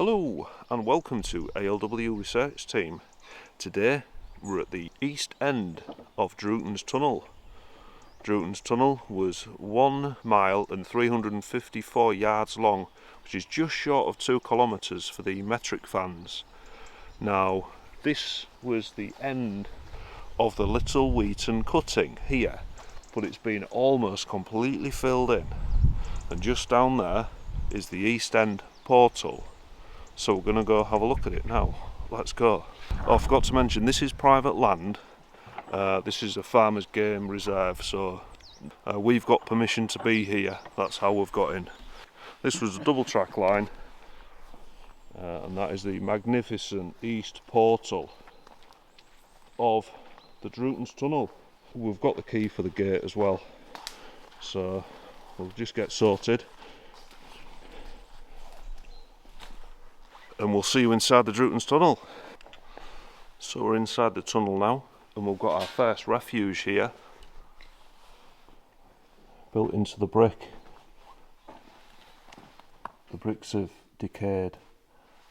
Hello and welcome to ALW Research Team. Today we're at the east end of Drewton's tunnel. Drewton's tunnel was 1 mile and 354 yards long, which is just short of 2 kilometres for the metric fans. Now this was the end of the Little Wheaton cutting here, but it's been almost completely filled in, and just down there is the east end portal. So we're going to go have a look at it now. Let's go. Oh, I forgot to mention, this is private land. This is a farmer's game reserve, so we've got permission to be here. That's how we've got in. This was a double track line, and that is the magnificent east portal of the Drewton's tunnel. We've got the key for the gate as well, so we'll just get sorted. And we'll see you inside the Drewton's tunnel. So we're inside the tunnel now, and we've got our first refuge here, built into the brick. The bricks have decayed.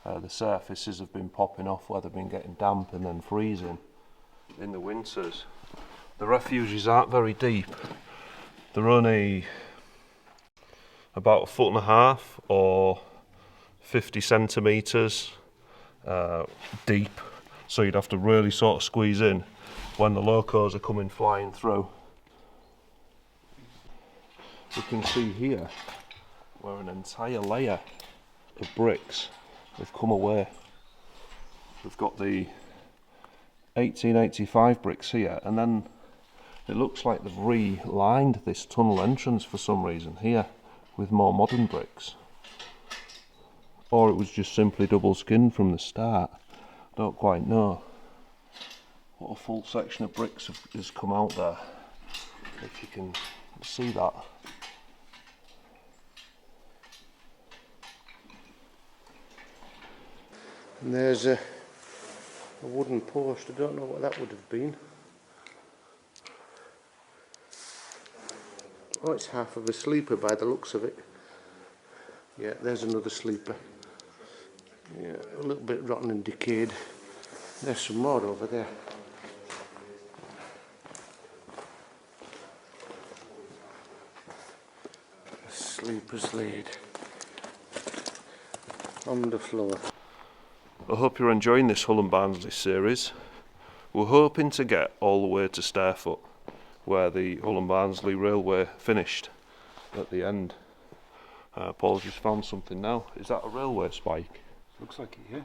The surfaces have been popping off where they've been getting damp and then freezing in the winters. The refuges aren't very deep. They're only about 1.5 feet or 50 centimetres deep, so you'd have to really sort of squeeze in when the locos are coming flying through. You can see here where an entire layer of bricks have come away. We've got the 1885 bricks here, and then it looks like they've relined this tunnel entrance for some reason here with more modern bricks. Or it was just simply double skinned from the start. Don't quite know. What a full section of bricks has come out there, if you can see that. And there's a wooden post. I don't know what that would have been. Oh, it's half of a sleeper by the looks of it. Yeah, there's another sleeper. Yeah, a little bit rotten and decayed. There's some more over there. Sleepers laid on the floor. I hope you're enjoying this Hull and Barnsley series. We're hoping to get all the way to Starefoot, where the Hull and Barnsley railway finished at the end. Paul's just found something now. Is that a railway spike? Looks like it, yeah.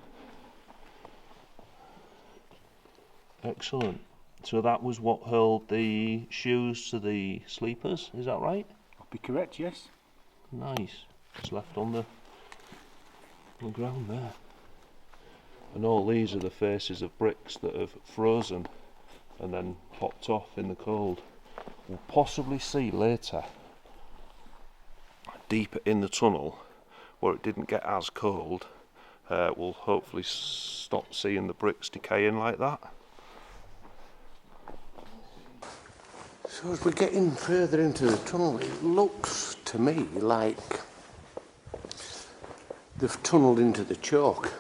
Excellent. So that was what held the shoes to the sleepers, is that right? I'll be correct, yes. Nice. It's left on the ground there. And all these are the faces of bricks that have frozen and then popped off in the cold. We'll possibly see later, deeper in the tunnel, where it didn't get as cold, we'll hopefully stop seeing the bricks decaying like that. So as we're getting further into the tunnel, it looks to me like they've tunnelled into the chalk,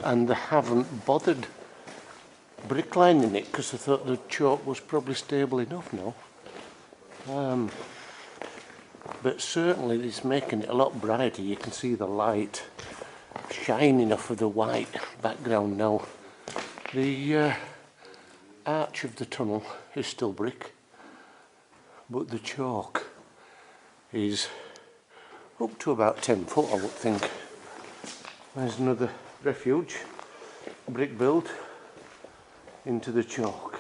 and they haven't bothered bricklining it because they thought the chalk was probably stable enough now. But certainly it's making it a lot brighter. You can see the light shining off of the white background now. The arch of the tunnel is still brick, but the chalk is up to about 10 foot, I would think. There's another refuge, brick built into the chalk.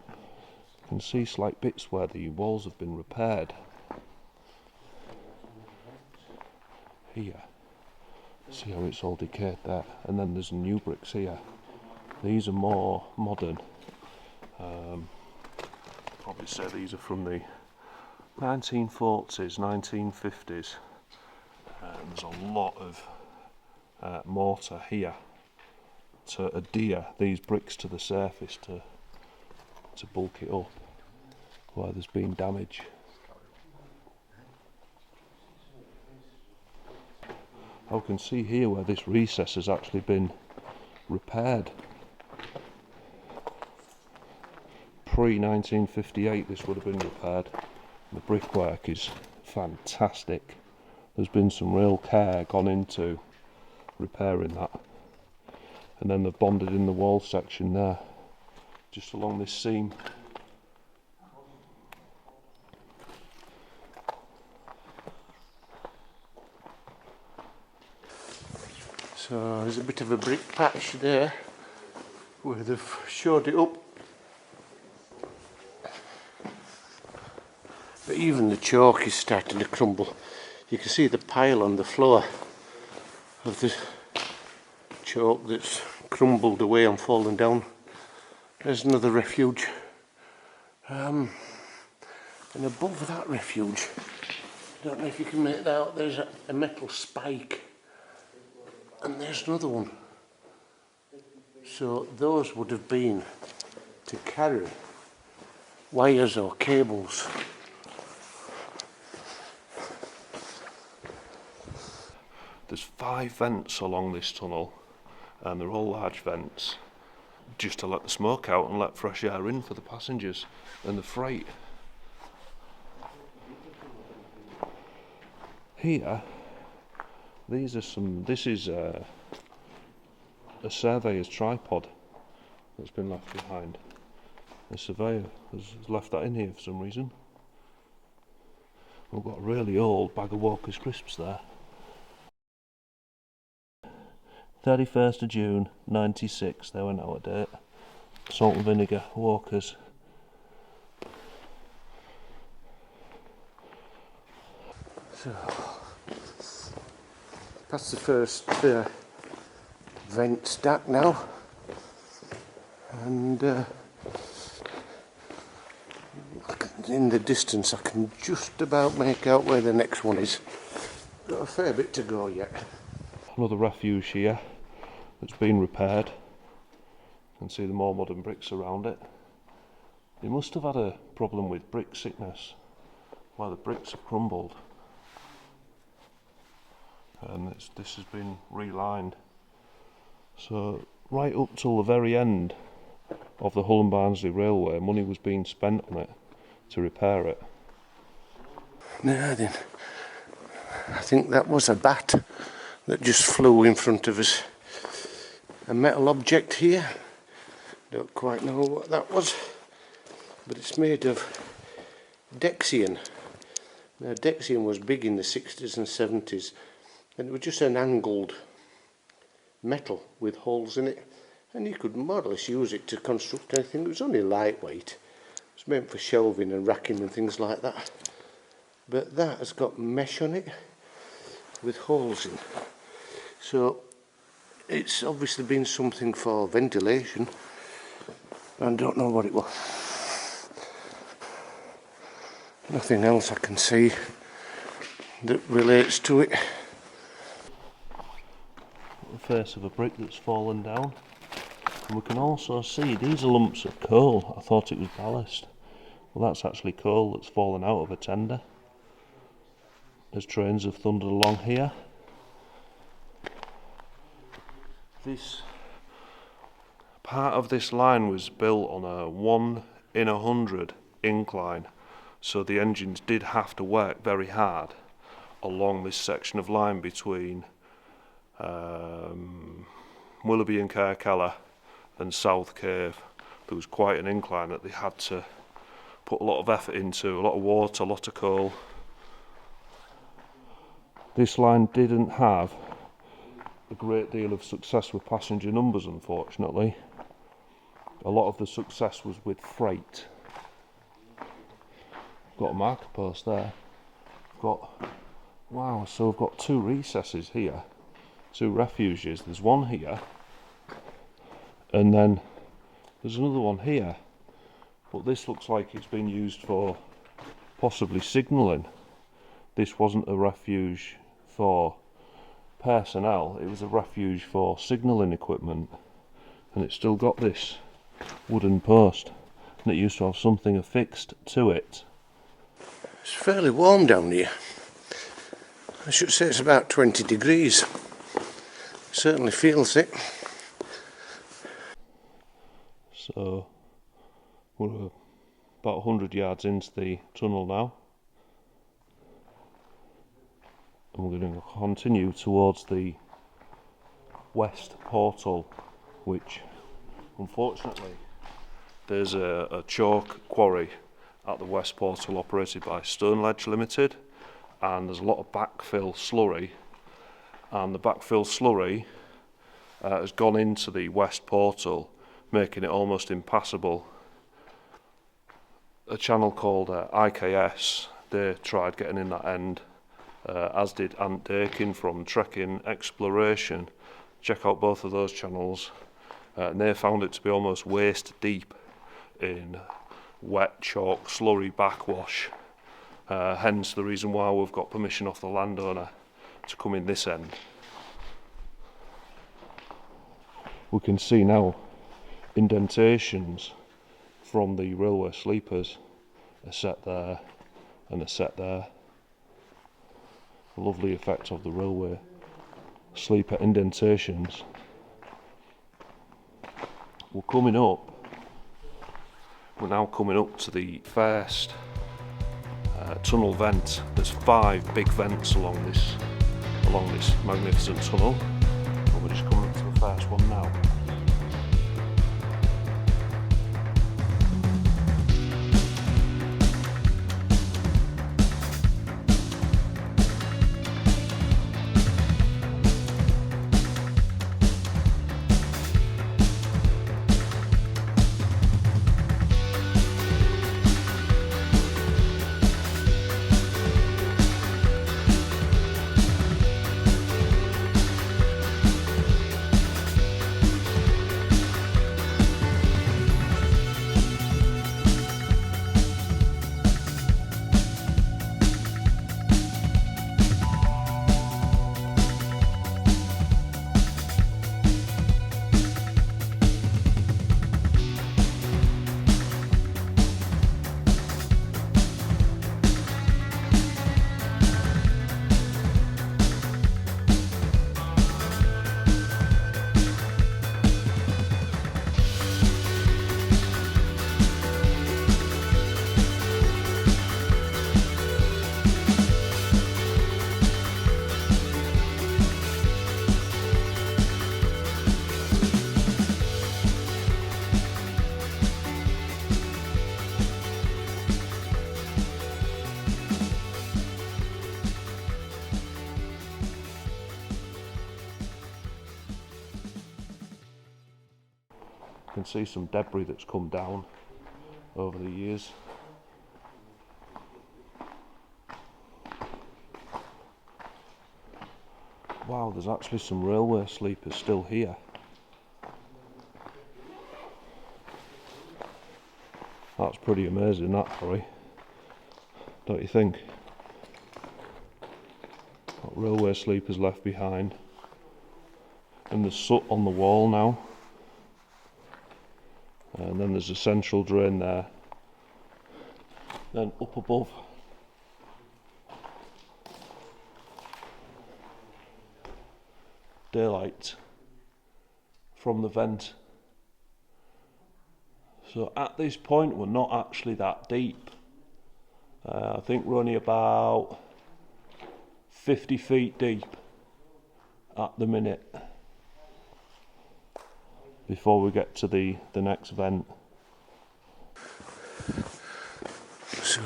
You can see slight bits where the walls have been repaired. Here, see how it's all decayed there, and then there's new bricks here. These are more modern. Probably say these are from the 1940s, 1950s. And there's a lot of mortar here to adhere these bricks to the surface to bulk it up where there's been damage. I can see here where this recess has actually been repaired. Pre-1958 this would have been repaired. The brickwork is fantastic. There's been some real care gone into repairing that. And then they've bonded in the wall section there, just along this seam. So there's a bit of a brick patch there where they've showed it up. But even the chalk is starting to crumble. You can see the pile on the floor of the chalk that's crumbled away and fallen down. There's another refuge. And above that refuge, I don't know if you can make that out, there's a metal spike. And there's another one. So those would have been to carry wires or cables. There's 5 vents along this tunnel, and they're all large vents, just to let the smoke out and let fresh air in for the passengers and the freight. Here, this is a surveyor's tripod that's been left behind. The surveyor has left that in here for some reason. We've got a really old bag of Walker's crisps there. 31st of June 96, they went out of date. Salt and vinegar, Walker's. So, that's the first vent stack now. And in the distance I can just about make out where the next one is. Got a fair bit to go yet. Another refuge here that's been repaired. You can see the more modern bricks around it. They must have had a problem with brick sickness, where the bricks have crumbled. And this has been relined. So right up till the very end of the Hull and Barnsley Railway, money was being spent on it to repair it. Now then, I think that was a bat that just flew in front of us. A metal object here, don't quite know what that was, but it's made of Dexian. Now Dexian was big in the 60s and 70s, and it was just an angled metal with holes in it, and you could more or less use it to construct anything. It was only lightweight, it was meant for shelving and racking and things like that, but that has got mesh on it with holes in. So it's obviously been something for ventilation. I don't know what it was. Nothing else I can see that relates to it. The face of a brick that's fallen down. And we can also see these are lumps of coal. I thought it was ballast. Well, that's actually coal that's fallen out of a tender as trains have thundered along here. This part of this line was built on a 1 in 100 incline, so the engines did have to work very hard along this section of line between Willoughby and Carcalla and South Cave. There was quite an incline that they had to put a lot of effort into, a lot of water, a lot of coal. This line didn't have a great deal of success with passenger numbers, unfortunately. A lot of the success was with freight. Got a marker post there. Wow, so we've got 2 recesses here, 2 refuges. There's one here, and then there's another one here. But this looks like it's been used for possibly signalling. This wasn't a refuge for personnel, it was a refuge for signalling equipment, and it's still got this wooden post, and it used to have something affixed to it. It's fairly warm down here. I should say it's about 20 degrees. Certainly feels it. So we're about 100 yards into the tunnel now, and we're going to continue towards the west portal, which unfortunately there's a chalk quarry at the west portal operated by Stonledge Limited, and there's a lot of backfill slurry, and the backfill slurry has gone into the west portal, making it almost impassable. A channel called IKS, they tried getting in that end, as did Ant Dakin from Trekking Exploration. Check out both of those channels, and they found it to be almost waist deep in wet chalk slurry backwash, hence the reason why we've got permission off the landowner to come in this end. We can see now indentations from the railway sleepers, a set there and a set there. A lovely effect of the railway sleeper indentations. We're now coming up to the first tunnel vent. There's 5 big vents along this magnificent tunnel, and we're just coming up to the first one now. You can see some debris that's come down over the years. Wow, there's actually some railway sleepers still here. That's pretty amazing, that, Harry. Don't you think? Got railway sleepers left behind. And there's soot on the wall now. And then there's a central drain there. Then up above, daylight from the vent. So at this point we're not actually that deep. I think we're only about 50 feet deep at the minute before we get to the next vent. So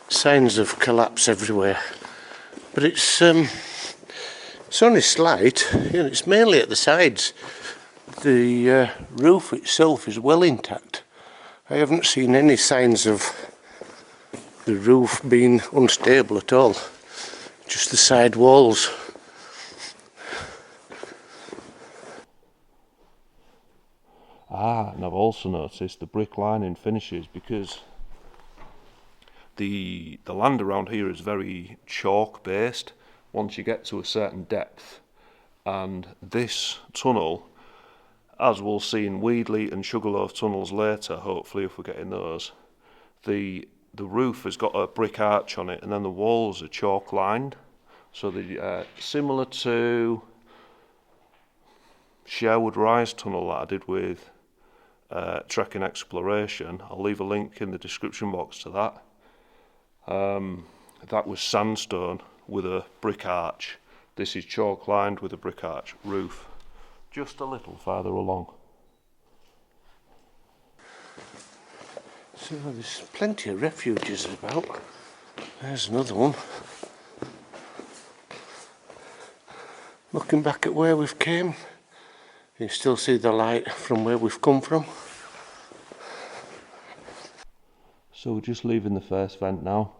signs of collapse everywhere, but it's only slight. You know, it's mainly at the sides. The roof itself is well intact. I haven't seen any signs of the roof being unstable at all. Just the side walls. And I've also noticed the brick lining finishes, because the land around here is very chalk based once you get to a certain depth, and this tunnel, as we'll see in Weedley and Sugarloaf tunnels later, hopefully if we're getting those, the roof has got a brick arch on it, and then the walls are chalk lined, So the similar to Sherwood Rise tunnel that I did with Trek and Exploration. I'll leave a link in the description box to that. That was sandstone with a brick arch. This is chalk lined with a brick arch roof, just a little farther along. So there's plenty of refuges about. There's another one. Looking back at where we've came, you still see the light from where we've come from. So we're just leaving the first vent now.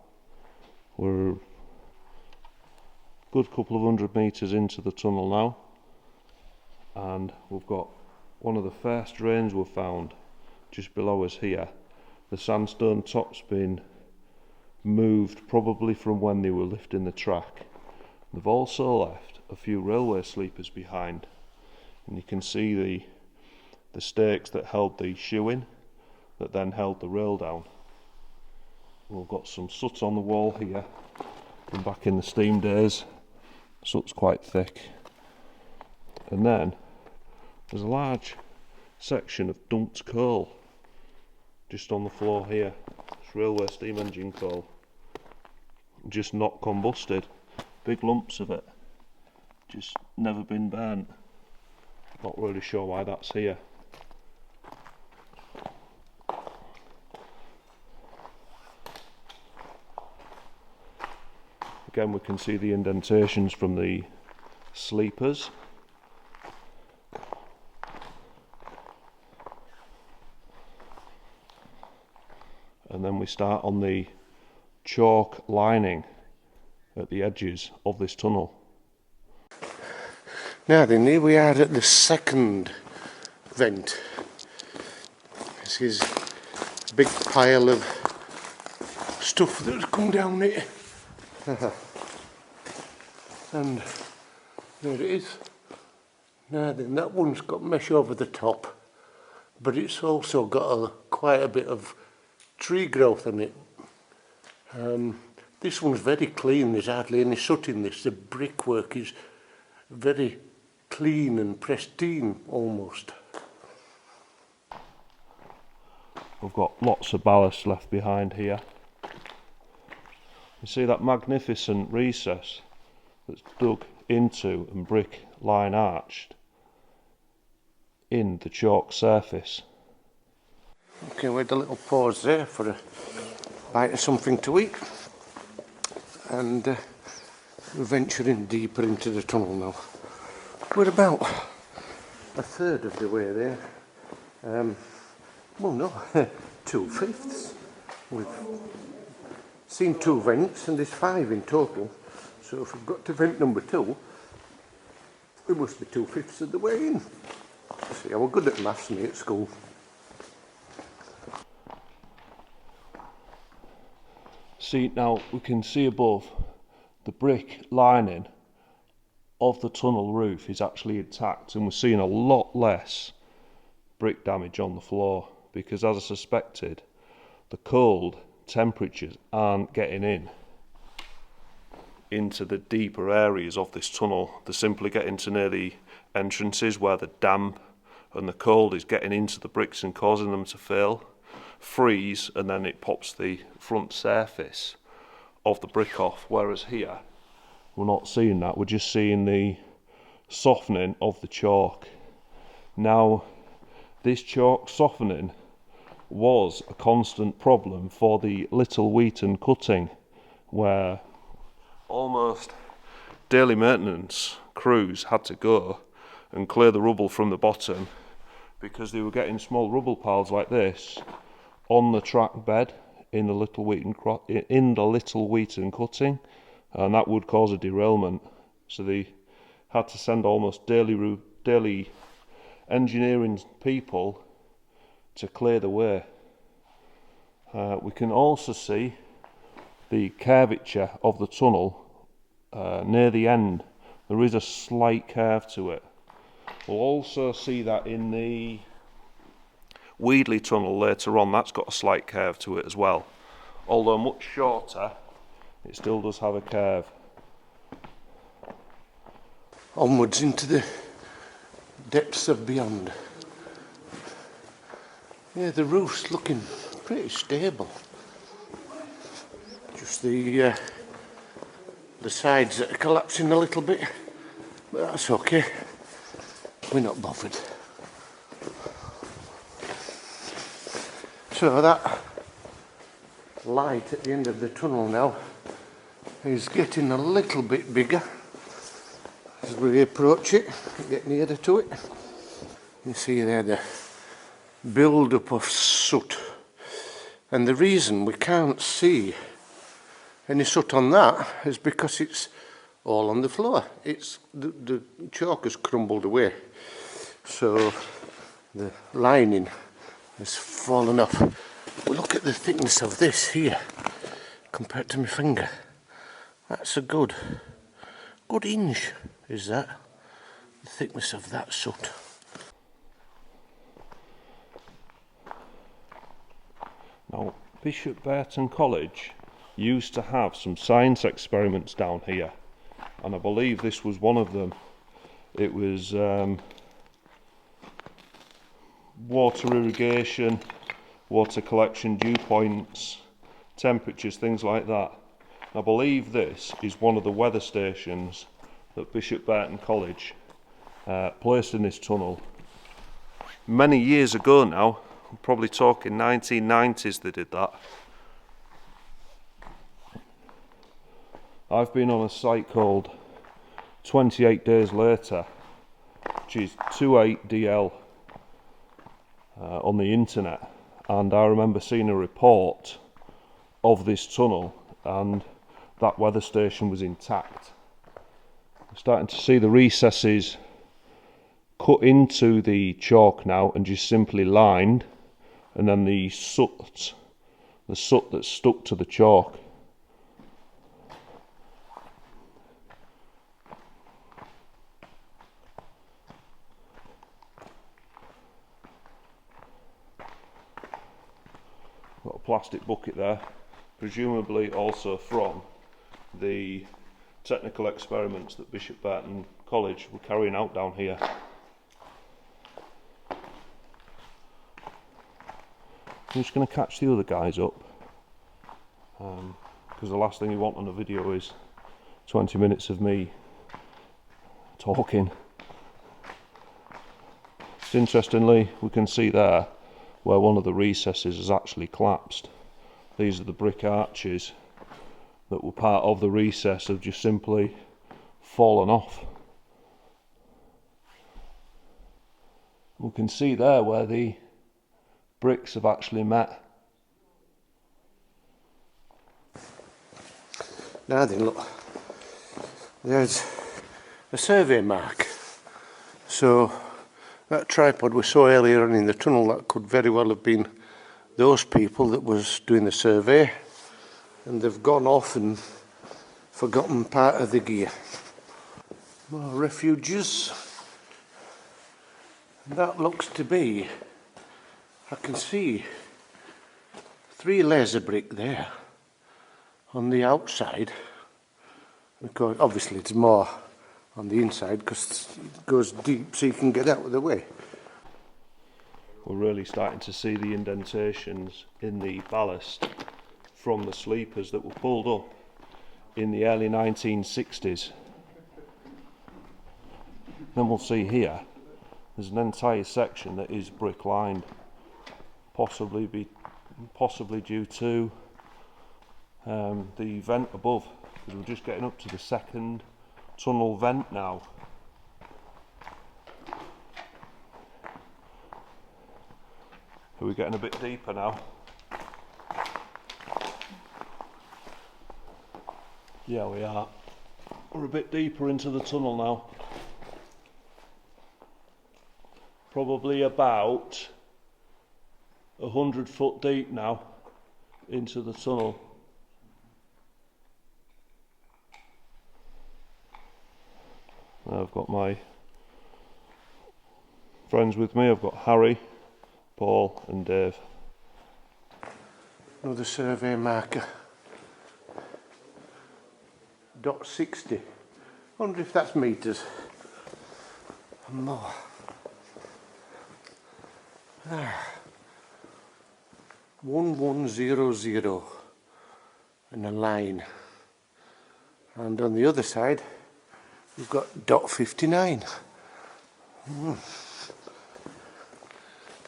We're a good couple of 100 metres into the tunnel now, and we've got one of the first drains we've found just below us here. The sandstone top's been moved probably from when they were lifting the track. They've also left a few railway sleepers behind, and you can see the stakes that held the shoe in, that then held the rail down. We've got some soot on the wall here from back in the steam days. Soot's quite thick. And then there's a large section of dumped coal just on the floor here. It's railway steam engine coal, just not combusted. Big lumps of it, just never been burnt. Not really sure why that's here. Again, we can see the indentations from the sleepers. And then we start on the chalk lining at the edges of this tunnel. Now then, here we are at the second vent. This is a big pile of stuff that's come down it. And there it is. Now then, that one's got mesh over the top, but it's also got quite a bit of tree growth in it. This one's very clean, there's hardly any soot in this. The brickwork is very clean and pristine almost. We've got lots of ballast left behind here. You see that magnificent recess that's dug into and brick line arched in the chalk surface. Okay, we had a little pause there for a bite of something to eat, and we're venturing deeper into the tunnel now. We're about a third of the way there. Well, no, 2/5. We've seen 2 vents, and there's 5 in total. So if we've got to vent number 2, we must be 2/5 of the way in. See, I was good at maths me at school. See, now we can see above, the brick lining of the tunnel roof is actually intact, and we're seeing a lot less brick damage on the floor, because as I suspected, the cold temperatures aren't getting into the deeper areas of this tunnel. They're simply getting to near the entrances where the damp and the cold is getting into the bricks and causing them to fail, freeze, and then it pops the front surface of the brick off. Whereas here we're not seeing that, we're just seeing the softening of the chalk. Now this chalk softening was a constant problem for the Little Wheaton cutting, where almost daily maintenance crews had to go and clear the rubble from the bottom, because they were getting small rubble piles like this on the track bed in the Little Wheaton cutting, and that would cause a derailment. So they had to send almost daily engineering people to clear the way. We can also see the curvature of the tunnel near the end. There is a slight curve to it. We'll also see that in the Weedley tunnel later on. That's got a slight curve to it as well. Although much shorter, it still does have a curve. onwards into the depths of beyond. Yeah, the roof's looking pretty stable. Just the sides that are collapsing a little bit, but that's okay. We're not bothered. So that light at the end of the tunnel now is getting a little bit bigger as we approach it, get nearer to it. You see there the build-up of soot, and the reason we can't see any soot on that is because it's all on the floor. It's the chalk has crumbled away, so the lining has fallen off. But look at the thickness of this here compared to my finger. That's a good inch, is that? The thickness of that soot. Now, Bishop Barton College used to have some science experiments down here, and I believe this was one of them. It was water irrigation, water collection, dew points, temperatures, things like that. I believe this is one of the weather stations that Bishop Barton College placed in this tunnel many years ago now. I'm probably talking 1990s they did that. I've been on a site called 28 Days Later, which is 28DL on the internet, and I remember seeing a report of this tunnel and that weather station was intact. I'm starting to see the recesses cut into the chalk now and just simply lined, and then the soot that's stuck to the chalk. Got a plastic bucket there, presumably also from the technical experiments that Bishop Barton College were carrying out down here. I'm just going to catch the other guys up, because the last thing you want on a video is 20 minutes of me talking. So interestingly, we can see there where one of the recesses has actually collapsed. These are the brick arches that were part of the recess have just simply fallen off. We can see there where the bricks have actually met. Now then, look, there's a survey mark. So that tripod we saw earlier on in the tunnel, that could very well have been those people that was doing the survey, and they've gone off and forgotten part of the gear. More refuges. That looks to be, I can see 3 layers of brick there on the outside. Because obviously it's more on the inside because it goes deep so you can get out of the way. We're really starting to see the indentations in the ballast from the sleepers that were pulled up in the early 1960s. Then we'll see here there's an entire section that is brick lined, possibly due to the vent above, because we're just getting up to the second tunnel vent now. Are we getting a bit deeper now? Yeah, we are. We're a bit deeper into the tunnel now. Probably about 100 foot deep now into the tunnel. Now I've got my friends with me. I've got Harry, Paul and Dave. Another survey marker. .60. Wonder if that's meters. more. There. 1100 and a line. And on the other side, we've got dot 59.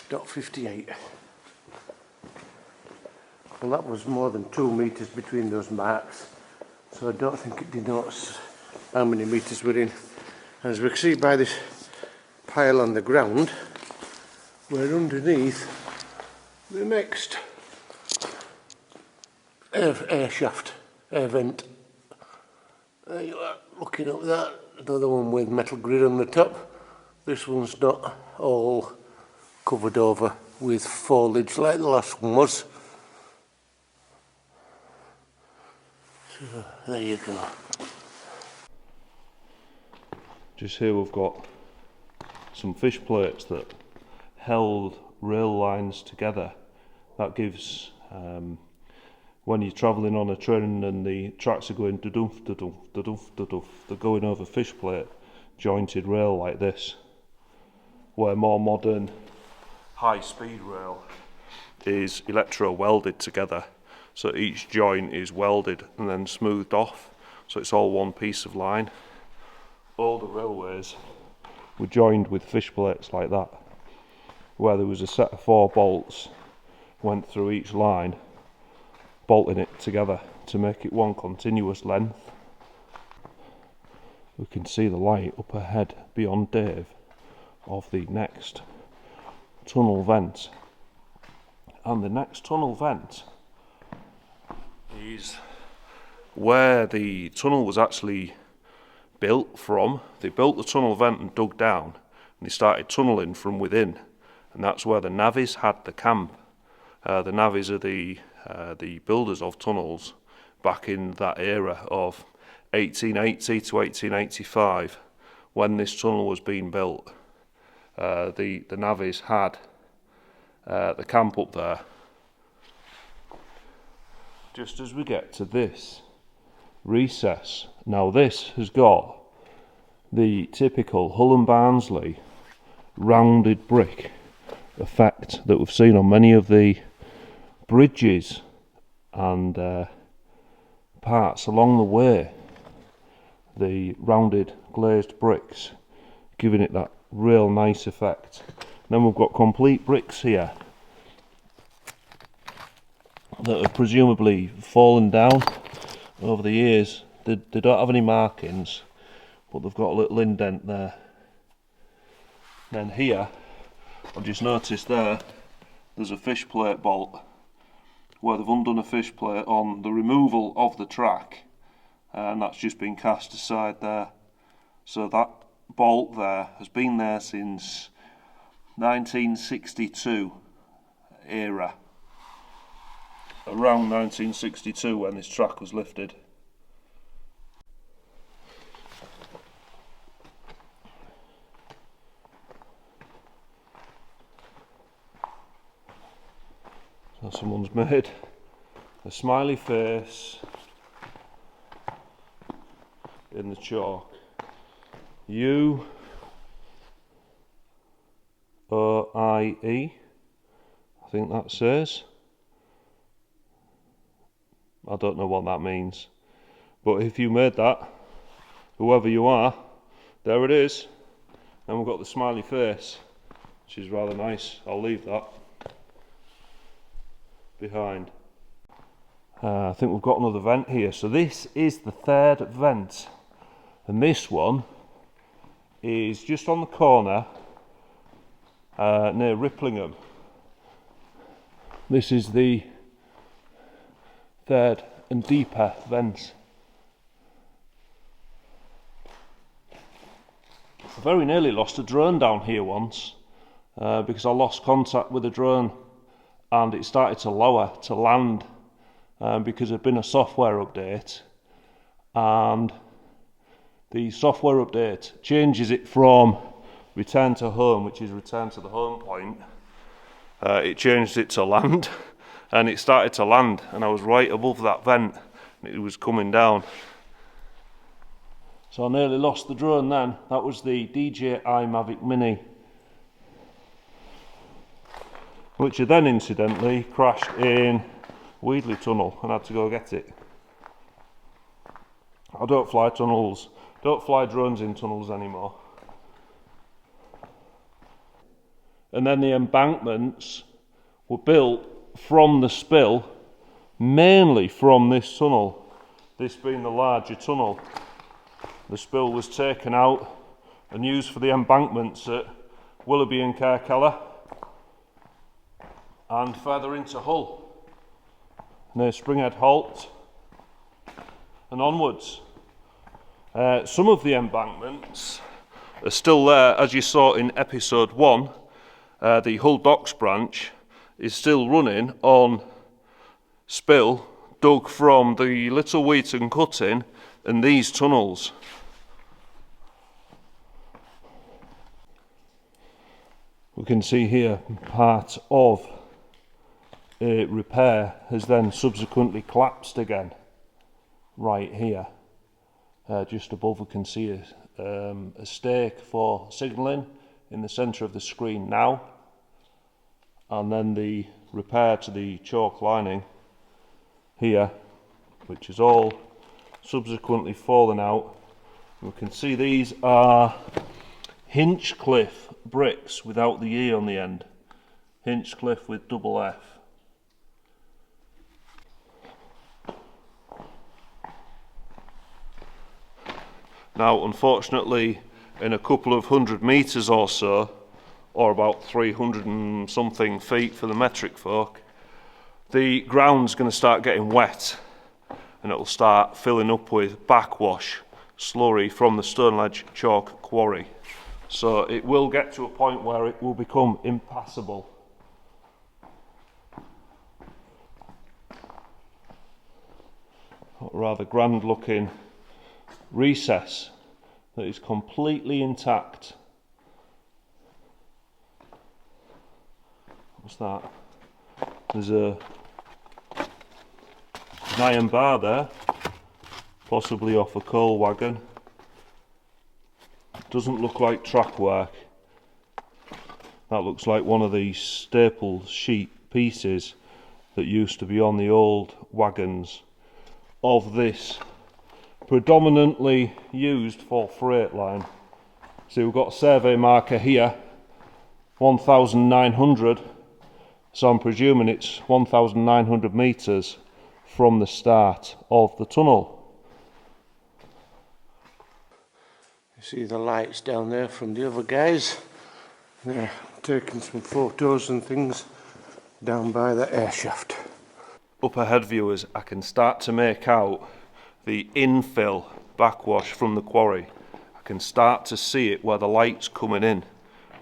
Dot 58. Well, that was more than 2 metres between those marks, so I don't think it denotes how many metres we're in. As we can see by this pile on the ground, we're underneath the next air shaft, air vent. There you are, looking up that, another one with metal grid on the top. This one's not all covered over with foliage like the last one was. So there you go. Just here we've got some fish plates that held rail lines together. That gives, when you're travelling on a train and the tracks are going da-doof, da-doof, da-doof, da-doof, they're going over fish plate jointed rail like this, where more modern high-speed rail is electro-welded together, so each joint is welded and then smoothed off, so it's all one piece of line. Older railways were joined with fish plates like that, where there was a set of 4 bolts went through each line, bolting it together to make it one continuous length. We can see the light up ahead beyond Dave of the next tunnel vent, and the next tunnel vent is where the tunnel was actually built from. They built the tunnel vent and dug down, and they started tunnelling from within, and that's where the navvies had the camp. The navvies are the builders of tunnels back in that era of 1880 to 1885, when this tunnel was being built. The navvies had the camp up there. Just as we get to this recess, now this has got the typical Hull and Barnsley rounded brick effect that we've seen on many of the bridges and parts along the way. The rounded glazed bricks giving it that real nice effect. Then we've got complete bricks here that have presumably fallen down over the years. They don't have any markings, but they've got a little indent there. Then here, I've just noticed there's a fish plate bolt where they've undone a fish plate on the removal of the track, and that's just been cast aside there. So that bolt there has been there since 1962 era, around 1962 when this track was lifted. So someone's made a smiley face in the chalk. U-O-I-E, I think that says. I don't know what that means, but if you made that, whoever you are, there it is. And we've got the smiley face, which is rather nice. I'll leave that behind. I think we've got another vent here. So this is the third vent, and this one is just on the corner near Ripplingham. This is the third and deeper vent. I very nearly lost a drone down here once because I lost contact with the drone and it started to lower to land because there'd been a software update, and the software update changes it from return to home, which is return to the home point. It changed it to land, and it started to land, and I was right above that vent and it was coming down. So I nearly lost the drone then. That was the DJI Mavic Mini, which had then incidentally crashed in Weedley Tunnel and had to go get it. I don't fly tunnels, don't fly drones in tunnels anymore. And then the embankments were built from the spill, mainly from this tunnel, this being the larger tunnel. The spill was taken out and used for the embankments at Willoughby and Carkeller and further into Hull, near Springhead Halt and onwards. Some of the embankments are still there, as you saw in episode 1. The Hull Docks branch is still running on spill dug from the Little Wheaton cutting and these tunnels. We can see here part of a repair has then subsequently collapsed again right here. Just above we can see a stake for signalling in the centre of the screen now, and then the repair to the chalk lining here, which is all subsequently fallen out. We can see these are Hinchcliff bricks without the E on the end. Hinchcliff with double F. Now, unfortunately, in a couple of 100 metres or so, or about 300 and something feet for the metric folk, the ground's going to start getting wet and it'll start filling up with backwash slurry from the Stoneledge Chalk Quarry. So it will get to a point where it will become impassable. A rather grand looking recess that is completely intact. What's that? There's an iron bar there, possibly off a coal wagon. Doesn't look like track work. That looks like one of these staple sheet pieces that used to be on the old wagons of this predominantly used for freight line. So we've got a survey marker here, 1,900, so I'm presuming it's 1,900 metres from the start of the tunnel. You see the lights down there from the other guys. They're taking some photos and things down by the air shaft. Up ahead, viewers, I can start to make out the infill backwash from the quarry. I can start to see it where the light's coming in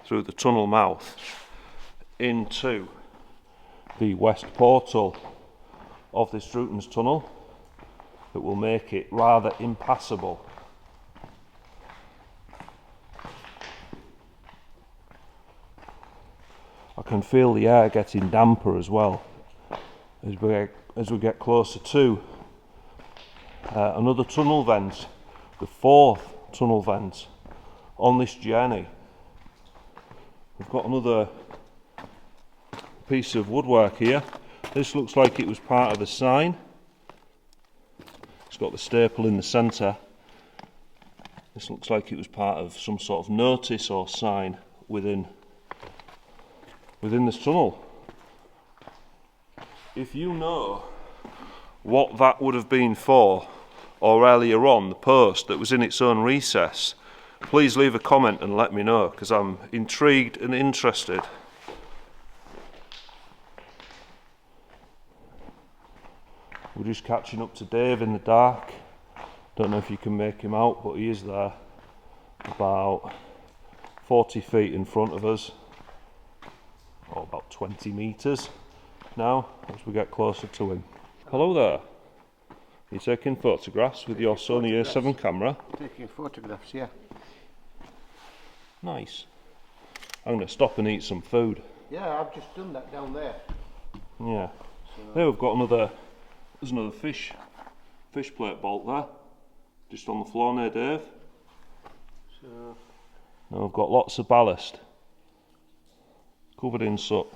through the tunnel mouth into the west portal of this Drewton's tunnel that will make it rather impassable. I can feel the air getting damper as well as we get closer to another tunnel vent, the fourth tunnel vent on this journey. We've got another piece of woodwork here. This looks like it was part of the sign. It's got the staple in the centre. This looks like it was part of some sort of notice or sign within this tunnel. If you know what that would have been for, or earlier on the post that was in its own recess, please leave a comment and let me know, because I'm intrigued and interested. We're just catching up to Dave in the dark. Don't know if you can make him out, but he is there about 40 feet in front of us, or about 20 metres now as we get closer to him. Hello there. You're taking photographs with your Sony A7 camera? Taking photographs, yeah. Nice. I'm going to stop and eat some food. Yeah, I've just done that down there. Yeah. There we've got there's another fish plate bolt there, just on the floor near Dave. Now we've got lots of ballast covered in soot.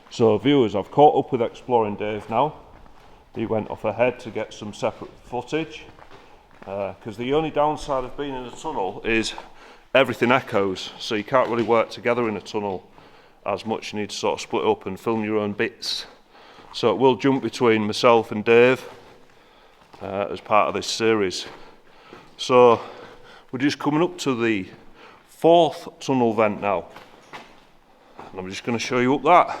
So viewers, I've caught up with Exploring Dave now. He went off ahead to get some separate footage, because the only downside of being in a tunnel is everything echoes, so you can't really work together in a tunnel as much. You need to sort of split up and film your own bits. So it will jump between myself and Dave as part of this series. So we're just coming up to the 4th tunnel vent now, and I'm just going to show you up that.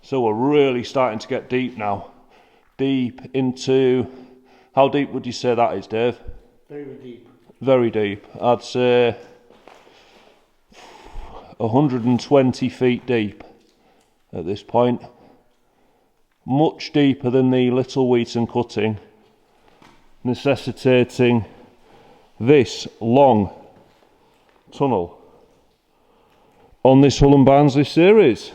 So we're really starting to get deep now. Deep into, how deep would you say that is, Dave? Very deep. Very deep. I'd say 120 feet deep at this point. Much deeper than the Little Wheaton cutting, necessitating this long tunnel on this Hull and Barnsley series.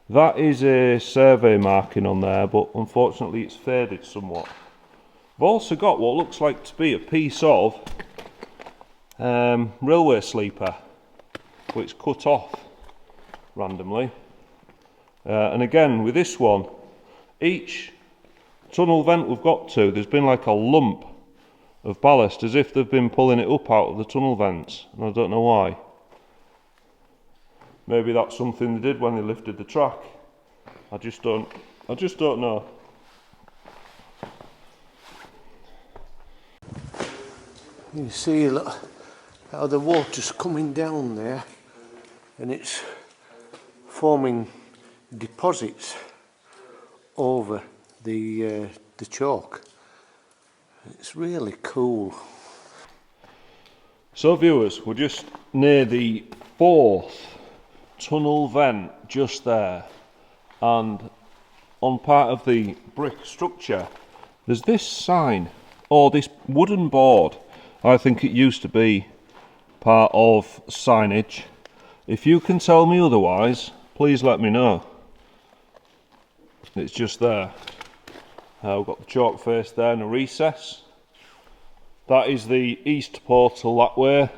That is a survey marking on there, but unfortunately it's faded somewhat. I've also got what looks like to be a piece of railway sleeper, which cut off randomly. And again, with this one, each tunnel vent we've got to, there's been like a lump of ballast, as if they've been pulling it up out of the tunnel vents, and I don't know why. Maybe that's something they did when they lifted the track. I just don't know. You see, look how the water's coming down there, and it's forming deposits over the chalk. It's really cool. So viewers, we're just near the 4th tunnel vent just there, and on part of the brick structure there's this sign, or this wooden board. I think it used to be part of signage. If you can tell me otherwise, please let me know. It's just there. We've got the chalk face there and a recess. That is the east portal that way,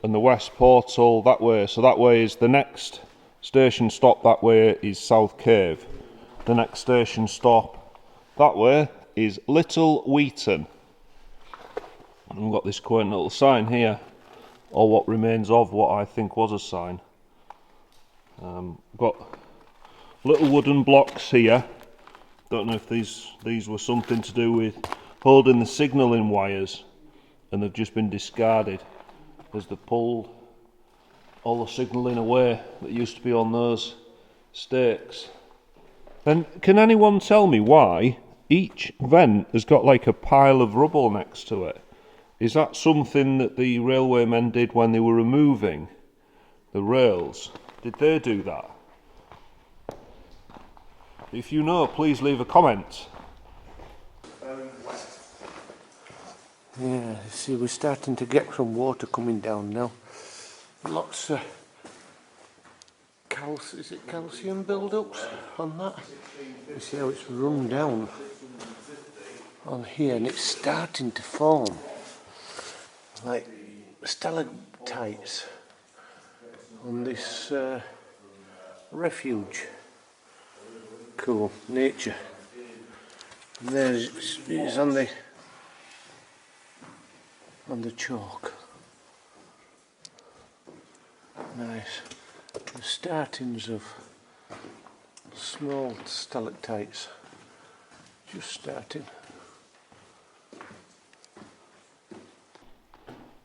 and the west portal that way. So that way is the next station stop, that way is South Cave. The next station stop that way is Little Wheaton. And we've got this quaint little sign here, or what remains of what I think was a sign. We've got little wooden blocks here. Don't know if these were something to do with holding the signalling wires, and they've just been discarded as they've pulled all the signalling away that used to be on those stakes. And can anyone tell me why each vent has got like a pile of rubble next to it? Is that something that the railwaymen did when they were removing the rails? Did they do that? If you know, please leave a comment. Yeah, see, we're starting to get some water coming down now. Lots of calcium build-ups on that. You see how it's run down on here, and it's starting to form like stalactites on this refuge. Cool nature. And there it's on the chalk. Nice. The startings of small stalactites. Just starting.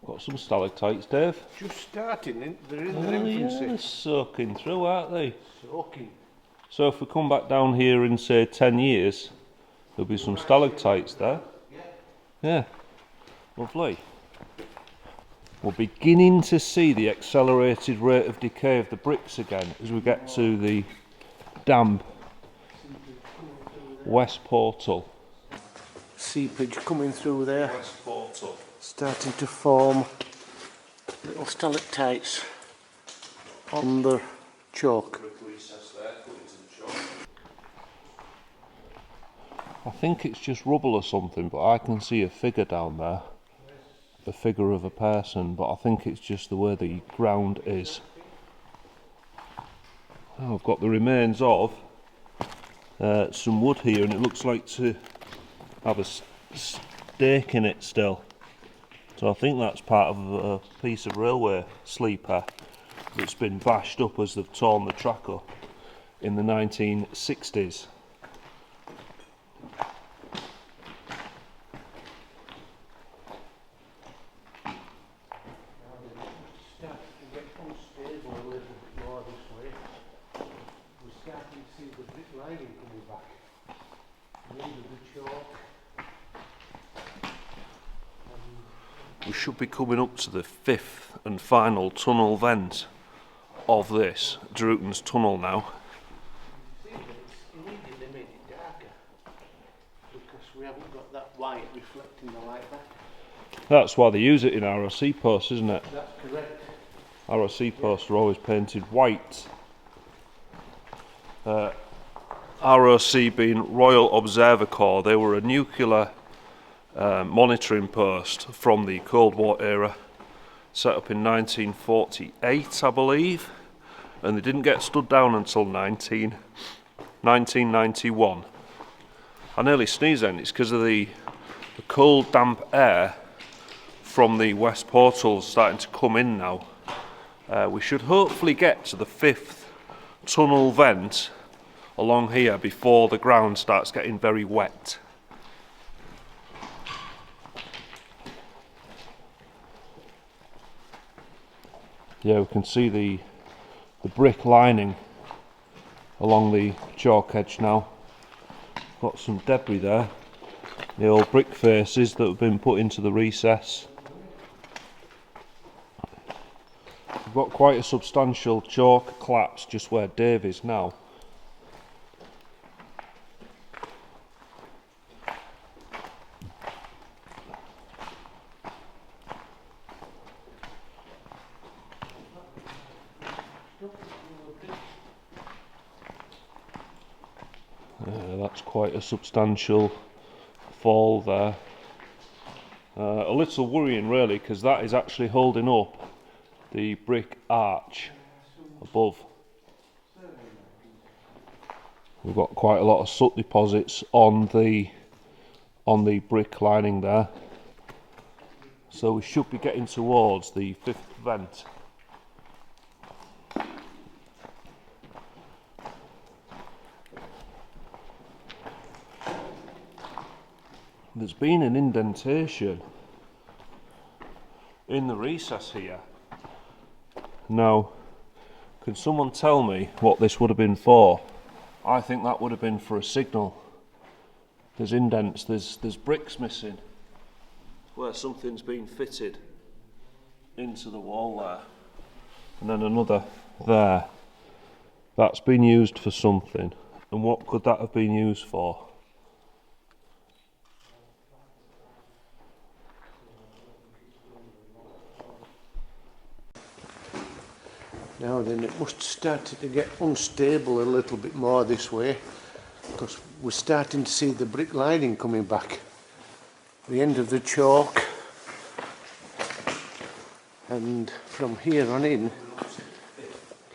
Got some stalactites, Dave. Just starting. They're in Oh their yeah, infancy. they're soaking through, aren't they? Soaking. So if we come back down here in say 10 years, there'll be some stalactites there. Yeah, lovely. We're beginning to see the accelerated rate of decay of the bricks again as we get to the damp west portal. Seepage coming through there. West portal. Starting to form little stalactites on the chalk. I think it's just rubble or something, but I can see a figure down there. A figure of a person, but I think it's just the way the ground is. Oh, I've got the remains of some wood here, and it looks like to have a stake in it still. So I think that's part of a piece of railway sleeper that's been bashed up as they've torn the track up in the 1960s. We should be coming up to the fifth and final tunnel vent of this Drewton's tunnel now. See that it's immediately made it darker because we haven't got that white reflecting the light back. That's why they use it in ROC posts, isn't it? That's correct. ROC posts are always painted white. ROC being Royal Observer Corps, they were a nuclear monitoring post from the Cold War era, set up in 1948 I believe, and they didn't get stood down until 1991. I nearly sneezed then. It's because of the cold damp air from the west portals starting to come in now. We should hopefully get to the fifth tunnel vent along here before the ground starts getting very wet. Yeah, we can see the brick lining along the chalk edge now. Got some debris there, the old brick faces that have been put into the recess. We've got quite a substantial chalk collapse just where Dave is now. That's quite a substantial fall there. A little worrying really, because that is actually holding up the brick arch above. We've got quite a lot of soot deposits on the brick lining there, so we should be getting towards the fifth vent. There's been an indentation in the recess here. Now, can someone tell me what this would have been for? I think that would have been for a signal. There's indents, there's bricks missing where something's been fitted into the wall there. And then another there. That's been used for something. And what could that have been used for? Now then, it must have started to get unstable a little bit more this way, because we're starting to see the brick lining coming back. The end of the chalk, and from here on in,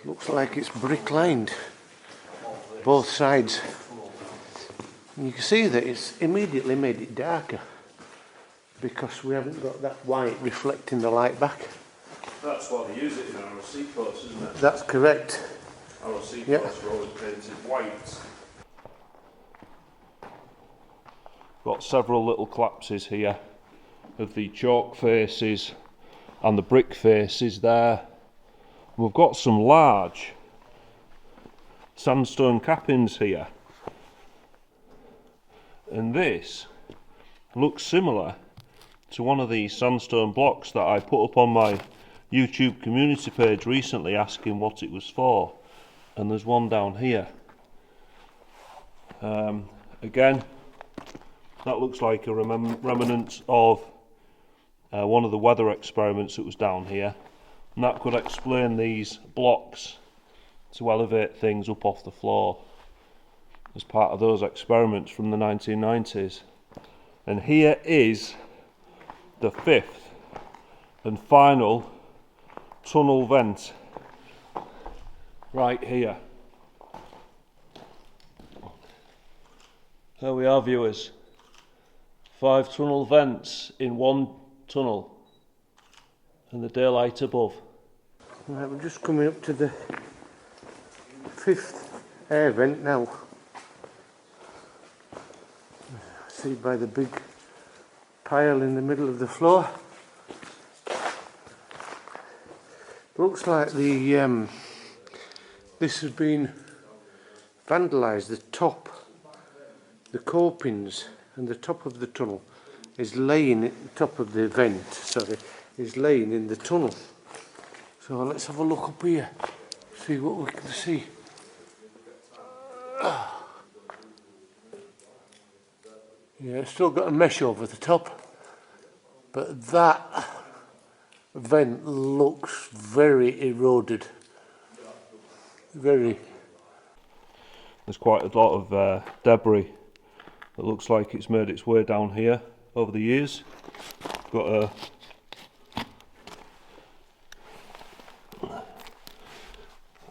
looks like it's brick lined, both sides. And you can see that it's immediately made it darker, because we haven't got that white reflecting the light back. That's why they use it in ROC posts, isn't it? That's correct. ROC posts are always painted white. Got several little collapses here of the chalk faces and the brick faces there. We've got some large sandstone cappings here, and this looks similar to one of these sandstone blocks that I put up on my YouTube community page recently asking what it was for, and there's one down here. Again, that looks like a remnant of one of the weather experiments that was down here, and that could explain these blocks to elevate things up off the floor. as part of those experiments from the 1990s. And here is the fifth and final tunnel vent, right here. There we are, viewers. 5 tunnel vents in one tunnel, and the daylight above. Right, we're just coming up to the 5th air vent now. See by the big pile in the middle of the floor. Looks like the this has been vandalised. The top, the copings and the top of the tunnel is laying at the top of the vent, sorry, is laying in the tunnel. So let's have a look up here, see what we can see. Yeah, it's still got a mesh over the top, but that vent looks very eroded. Very. There's quite a lot of debris that looks like it's made its way down here over the years. Got a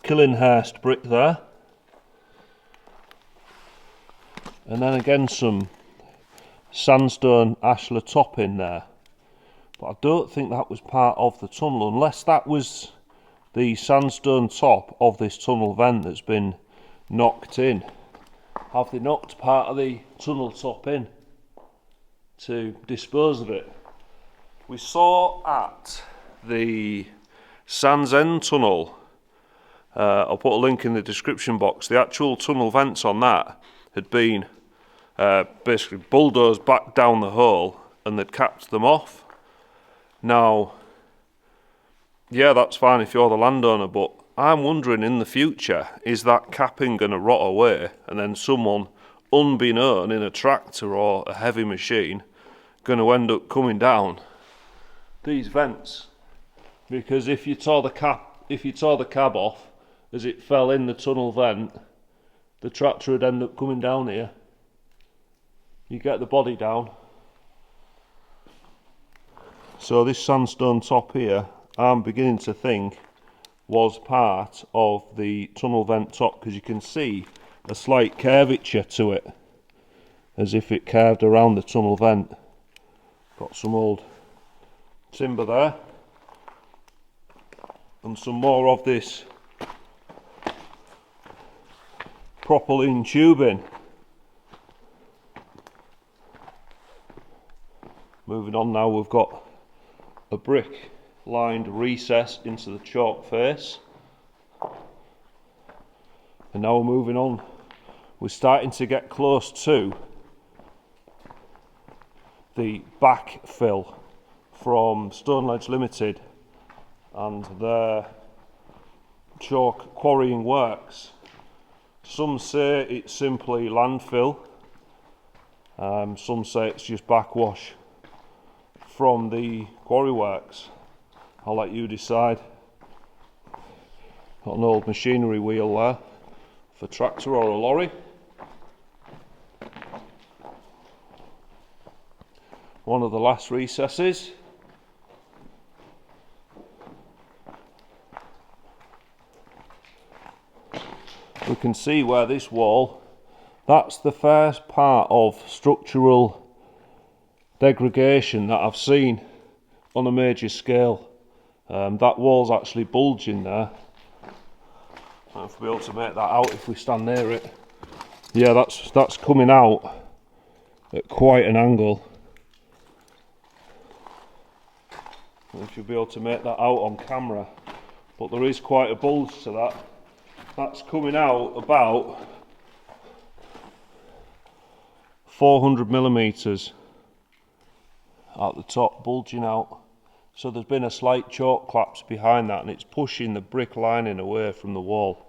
Killinghurst brick there, and then again some sandstone ashlar top in there, but I don't think that was part of the tunnel, unless that was the sandstone top of this tunnel vent that's been knocked in. Have they knocked part of the tunnel top in to dispose of it? We saw at the Sands End tunnel, I'll put a link in the description box, the actual tunnel vents on that had been basically bulldozed back down the hole and they'd capped them off. Now, yeah, that's fine if you're the landowner, but I'm wondering in the future, is that capping going to rot away and then someone unbeknown in a tractor or a heavy machine going to end up coming down these vents? Because if you tore the cab off as it fell in the tunnel vent, the tractor would end up coming down here. You get the body down. So this sandstone top here, I'm beginning to think was part of the tunnel vent top, because you can see a slight curvature to it, as if it curved around the tunnel vent. Got some old timber there, and some more of this propylene tubing. Moving on now, we've got a brick lined recess into the chalk face, and now we're moving on. We're starting to get close to the backfill from Stoneledge Limited and their chalk quarrying works. Some say it's simply landfill, some say it's just backwash from the quarry works. I'll let you decide. Got an old machinery wheel there for a tractor or a lorry. One of the last recesses. We can see where this wall, that's the first part of structural degradation that I've seen on a major scale. That wall's actually bulging there. I don't know if we'll be able to make that out if we stand near it. Yeah, that's coming out at quite an angle. I don't know if you'll be able to make that out on camera, but there is quite a bulge to that. That's coming out about 400 millimeters at the top, bulging out. So there's been a slight chalk collapse behind that, and it's pushing the brick lining away from the wall.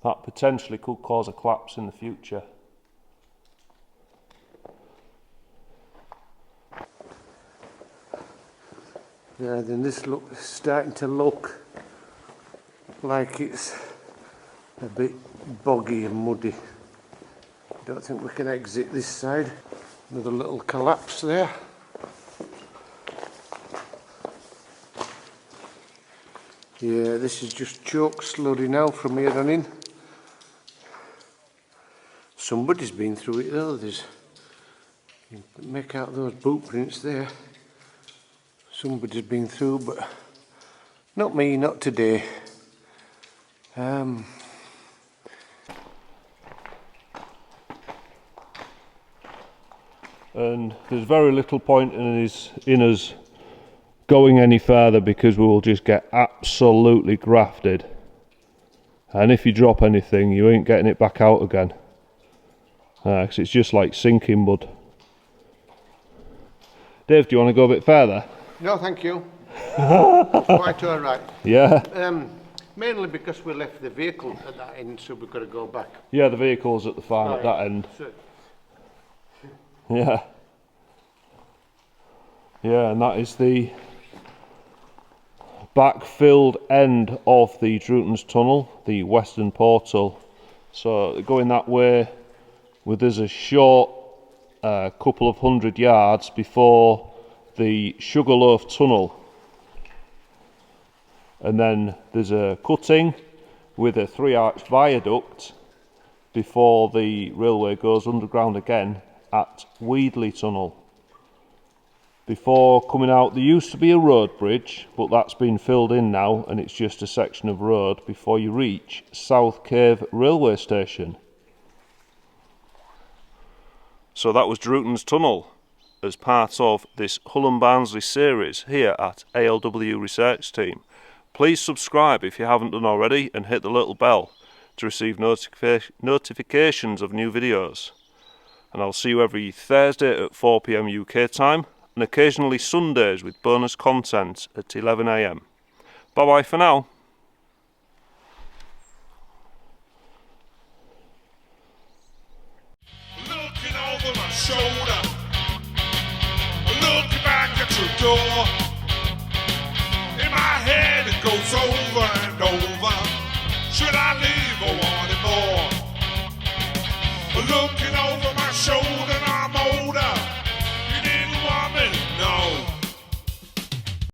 That potentially could cause a collapse in the future. Yeah, then this is starting to look like it's a bit boggy and muddy. Don't think we can exit this side. Another little collapse there. Yeah, this is just choke slurry now from here on in. Somebody's been through it though. You can make out those boot prints there. Somebody's been through, but not me, not today. And there's very little point in us going any further because we will just get absolutely grafted. And if you drop anything, you ain't getting it back out again. 'Cause it's just like sinking mud. Dave, do you want to go a bit further? No, thank you. Quite all right. Yeah. Mainly because we left the vehicle at that end, so we've got to go back. Yeah, the vehicle's at the farm at that end. So, Yeah. Yeah, and that is the backfilled end of the Drewton's tunnel, the western portal. So going that way, there's a short couple of 100 yards before the Sugarloaf tunnel. And then there's a cutting with a 3-arch viaduct before the railway goes underground again at Weedley Tunnel. Before coming out, there used to be a road bridge, but that's been filled in now and it's just a section of road before you reach South Cave railway station. So that was Drewton's Tunnel as part of this Hull and Barnsley series here at ALW Research Team. Please subscribe if you haven't done already and hit the little bell to receive notifications of new videos. And I'll see you every Thursday at 4 PM UK time and occasionally Sundays with bonus content at 11 AM. Bye bye for now. Looking over my shoulder, looking back at your door.